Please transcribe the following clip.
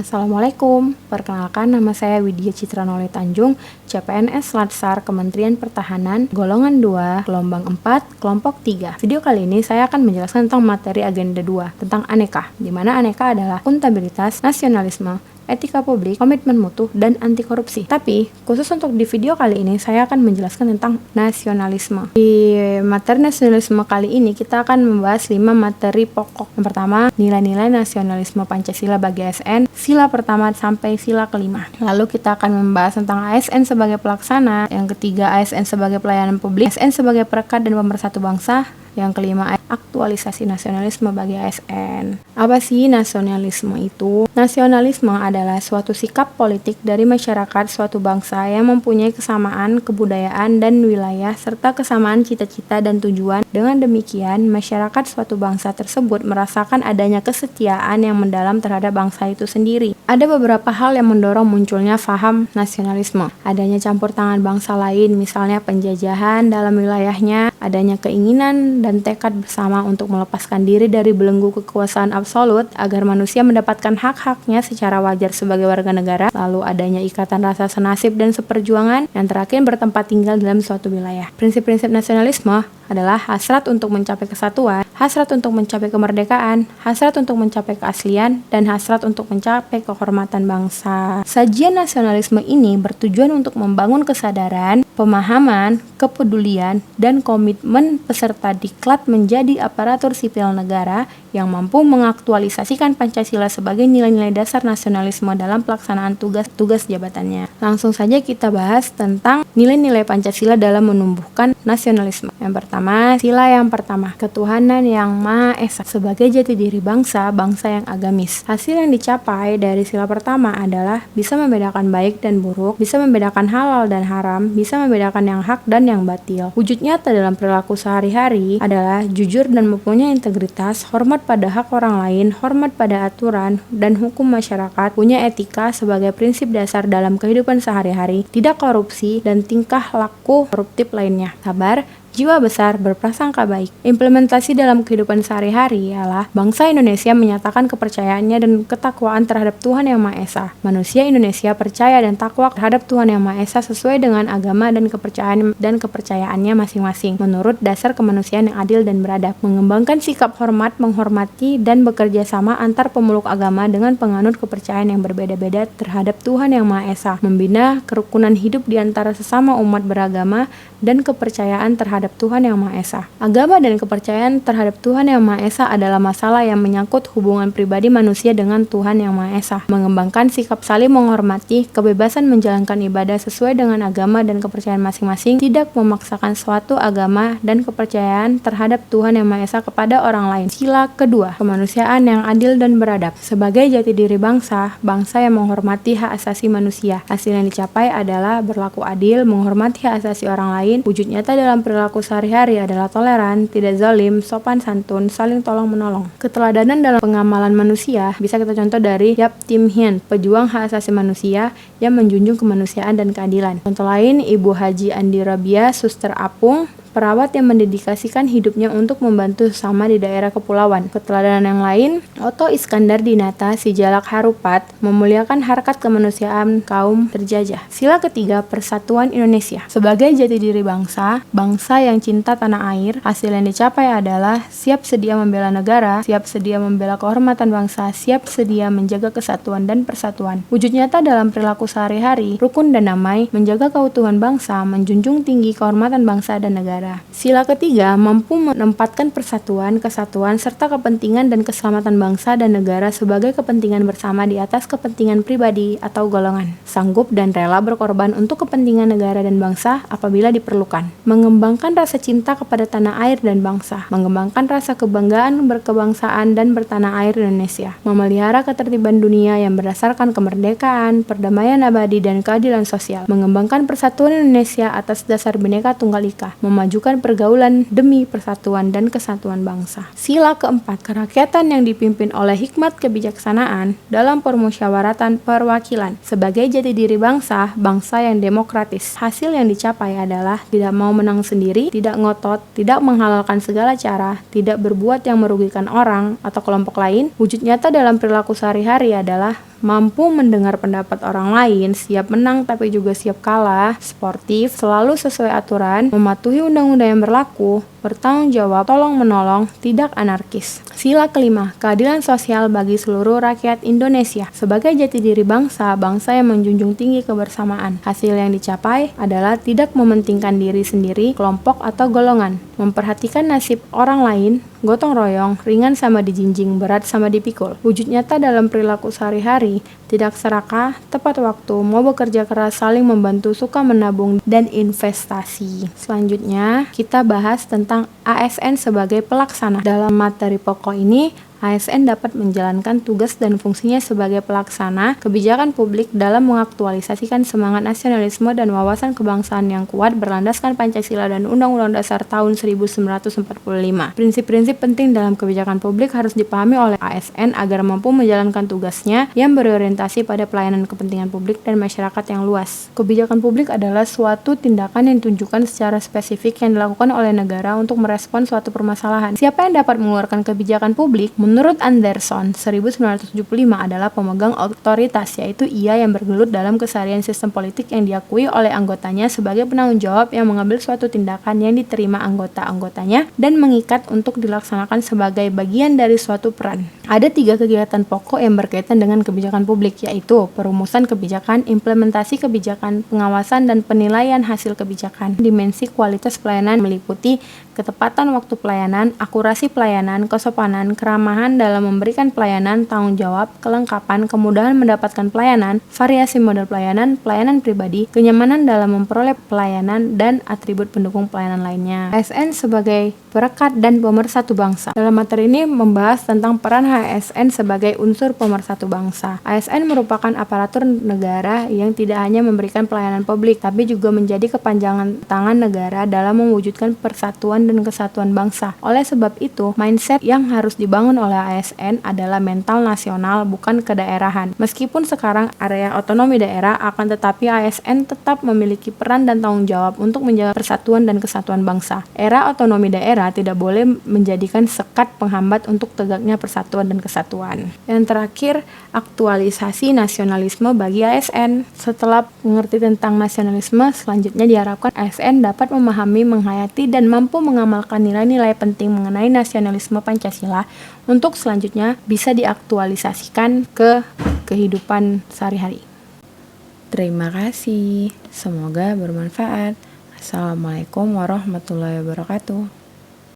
Assalamualaikum, perkenalkan nama saya Widya Citra Noli Tanjung, CPNS Latsar Kementerian Pertahanan, golongan 2, gelombang 4, kelompok 3. Video kali ini saya akan menjelaskan tentang materi agenda 2, tentang aneka, di mana aneka adalah akuntabilitas, nasionalisme, etika publik, komitmen mutu, dan anti korupsi. Tapi, khusus untuk di video kali ini, saya akan menjelaskan tentang nasionalisme. Di materi nasionalisme kali ini, kita akan membahas 5 materi pokok. Yang pertama, nilai-nilai nasionalisme Pancasila bagi ASN, sila pertama sampai sila kelima. Lalu kita akan membahas tentang ASN sebagai pelaksana, yang ketiga ASN sebagai pelayanan publik, ASN sebagai perekat dan pemersatu bangsa, yang kelima, aktualisasi nasionalisme bagi ASN. Apa sih nasionalisme itu? Nasionalisme adalah suatu sikap politik dari masyarakat suatu bangsa yang mempunyai kesamaan kebudayaan dan wilayah serta kesamaan cita-cita dan tujuan. Dengan demikian, masyarakat suatu bangsa tersebut merasakan adanya kesetiaan yang mendalam terhadap bangsa itu sendiri. Ada beberapa hal yang mendorong munculnya paham nasionalisme. Adanya campur tangan bangsa lain, misalnya penjajahan dalam wilayahnya, adanya keinginan dan tekad bersama untuk melepaskan diri dari belenggu kekuasaan absolut agar manusia mendapatkan hak-haknya secara wajar sebagai warga negara, lalu adanya ikatan rasa senasib dan seperjuangan, yang terakhir bertempat tinggal dalam suatu wilayah. Prinsip-prinsip nasionalisme adalah hasrat untuk mencapai kesatuan, hasrat untuk mencapai kemerdekaan, hasrat untuk mencapai keaslian, dan hasrat untuk mencapai kehormatan bangsa. Sajian nasionalisme ini bertujuan untuk membangun kesadaran, pemahaman, kepedulian, dan komitmen peserta diklat menjadi aparatur sipil negara yang mampu mengaktualisasikan Pancasila sebagai nilai-nilai dasar nasionalisme dalam pelaksanaan tugas-tugas jabatannya. Langsung saja kita bahas tentang nilai-nilai Pancasila dalam menumbuhkan nasionalisme. Yang pertama, sila yang pertama, ketuhanan yang Maha Esa. Sebagai jati diri bangsa, bangsa yang agamis. Hasil yang dicapai dari sila pertama adalah bisa membedakan baik dan buruk, bisa membedakan halal dan haram, bisa membedakan yang hak dan yang batil. Wujud nyata dalam perilaku sehari-hari adalah jujur dan mempunyai integritas, hormat pada hak orang lain, hormat pada aturan dan hukum masyarakat, punya etika sebagai prinsip dasar dalam kehidupan sehari-hari, tidak korupsi, dan tingkah laku koruptif lainnya. Sabar, jiwa besar, berprasangka baik. Implementasi dalam kehidupan sehari-hari ialah bangsa Indonesia menyatakan kepercayaannya dan ketakwaan terhadap Tuhan Yang Maha Esa. Manusia Indonesia percaya dan takwa terhadap Tuhan Yang Maha Esa sesuai dengan agama dan kepercayaannya masing-masing menurut dasar kemanusiaan yang adil dan beradab. Mengembangkan sikap hormat, menghormati, dan bekerja sama antar pemeluk agama dengan penganut kepercayaan yang berbeda-beda terhadap Tuhan Yang Maha Esa. Membina kerukunan hidup di antara sesama umat beragama dan kepercayaan terhadap Tuhan Yang Maha Esa. Agama dan kepercayaan terhadap Tuhan Yang Maha Esa adalah masalah yang menyangkut hubungan pribadi manusia dengan Tuhan Yang Maha Esa. Mengembangkan sikap saling menghormati, kebebasan menjalankan ibadah sesuai dengan agama dan kepercayaan masing-masing, tidak memaksakan suatu agama dan kepercayaan terhadap Tuhan Yang Maha Esa kepada orang lain. Sila kedua, kemanusiaan yang adil dan beradab. Sebagai jati diri bangsa, bangsa yang menghormati hak asasi manusia. Hasil yang dicapai adalah berlaku adil, menghormati hak asasi orang lain. Wujud nyata dalam perilaku sehari-hari adalah toleran, tidak zalim, sopan santun, saling tolong-menolong. Keteladanan dalam pengamalan manusia bisa kita contoh dari Yap Tim Hien, pejuang hak asasi manusia yang menjunjung kemanusiaan dan keadilan. Contoh lain, Ibu Haji Andi Rabia, Suster Apung, perawat yang mendedikasikan hidupnya untuk membantu sesama di daerah kepulauan. Keteladanan yang lain, Otto Iskandar Dinata, Sijalak Harupat, memuliakan harkat kemanusiaan kaum terjajah. Sila ketiga, persatuan Indonesia. Sebagai jati diri bangsa, bangsa yang cinta tanah air, hasil yang dicapai adalah siap sedia membela negara, siap sedia membela kehormatan bangsa, siap sedia menjaga kesatuan dan persatuan. Wujud nyata dalam perilaku sehari-hari, rukun dan damai, menjaga keutuhan bangsa, menjunjung tinggi kehormatan bangsa dan negara. Sila ketiga, mampu menempatkan persatuan, kesatuan, serta kepentingan dan keselamatan bangsa dan negara sebagai kepentingan bersama di atas kepentingan pribadi atau golongan. Sanggup dan rela berkorban untuk kepentingan negara dan bangsa apabila diperlukan. Mengembangkan rasa cinta kepada tanah air dan bangsa. Mengembangkan rasa kebanggaan berkebangsaan dan bertanah air Indonesia. Memelihara ketertiban dunia yang berdasarkan kemerdekaan, perdamaian abadi, dan keadilan sosial. Mengembangkan persatuan Indonesia atas dasar Bhinneka Tunggal Ika. Memajukan pergaulan demi persatuan dan kesatuan bangsa. Sila keempat, kerakyatan yang dipimpin oleh hikmat kebijaksanaan dalam permusyawaratan perwakilan. Sebagai jati diri bangsa, bangsa yang demokratis. Hasil yang dicapai adalah tidak mau menang sendiri, tidak ngotot, tidak menghalalkan segala cara, tidak berbuat yang merugikan orang atau kelompok lain. Wujud nyata dalam perilaku sehari-hari adalah mampu mendengar pendapat orang lain, siap menang tapi juga siap kalah, sportif, selalu sesuai aturan, mematuhi undang-undang yang berlaku, bertanggung jawab, tolong menolong, tidak anarkis. Sila kelima, keadilan sosial bagi seluruh rakyat Indonesia. Sebagai jati diri bangsa, bangsa yang menjunjung tinggi kebersamaan. Hasil yang dicapai adalah tidak mementingkan diri sendiri, kelompok atau golongan, memperhatikan nasib orang lain, gotong royong, ringan sama dijinjing, berat sama dipikul. Wujud nyata dalam perilaku sehari-hari, tidak serakah, tepat waktu, mau bekerja keras, saling membantu, suka menabung, dan investasi. Selanjutnya, kita bahas tentang ASN sebagai pelaksana. Dalam materi pokok ini, ASN dapat menjalankan tugas dan fungsinya sebagai pelaksana kebijakan publik dalam mengaktualisasikan semangat nasionalisme dan wawasan kebangsaan yang kuat berlandaskan Pancasila dan Undang-Undang Dasar tahun 1945. Prinsip-prinsip penting dalam kebijakan publik harus dipahami oleh ASN agar mampu menjalankan tugasnya yang berorientasi pada pelayanan kepentingan publik dan masyarakat yang luas. Kebijakan publik adalah suatu tindakan yang ditunjukkan secara spesifik yang dilakukan oleh negara untuk merespon suatu permasalahan. Siapa yang dapat mengeluarkan kebijakan publik? Menurut Anderson, 1975 adalah pemegang otoritas, yaitu ia yang bergelut dalam keseharian sistem politik yang diakui oleh anggotanya sebagai penanggung jawab yang mengambil suatu tindakan yang diterima anggota-anggotanya dan mengikat untuk dilaksanakan sebagai bagian dari suatu peran. Ada 3 kegiatan pokok yang berkaitan dengan kebijakan publik, yaitu perumusan kebijakan, implementasi kebijakan, pengawasan dan penilaian hasil kebijakan. Dimensi kualitas pelayanan meliputi ketepatan waktu pelayanan, akurasi pelayanan, kesopanan, keramahan dalam memberikan pelayanan, tanggung jawab, kelengkapan, kemudahan mendapatkan pelayanan, variasi model pelayanan, pelayanan pribadi, kenyamanan dalam memperoleh pelayanan, dan atribut pendukung pelayanan lainnya. ASN sebagai perekat dan pemersatu bangsa. Dalam materi ini membahas tentang peran ASN sebagai unsur pemersatu bangsa. ASN merupakan aparatur negara yang tidak hanya memberikan pelayanan publik, tapi juga menjadi kepanjangan tangan negara dalam mewujudkan persatuan dan kesatuan bangsa. Oleh sebab itu, mindset yang harus dibangun oleh ASN adalah mental nasional, bukan kedaerahan. Meskipun sekarang area otonomi daerah, akan tetapi ASN tetap memiliki peran dan tanggung jawab untuk menjaga persatuan dan kesatuan bangsa. Era otonomi daerah tidak boleh menjadikan sekat penghambat untuk tegaknya persatuan dan kesatuan. Yang terakhir, aktualisasi nasionalisme bagi ASN. Setelah mengerti tentang nasionalisme, selanjutnya diharapkan ASN dapat memahami, menghayati, dan mampu mengamalkan nilai-nilai penting mengenai nasionalisme Pancasila untuk selanjutnya bisa diaktualisasikan ke kehidupan sehari-hari. Terima kasih, semoga bermanfaat. Assalamualaikum warahmatullahi wabarakatuh.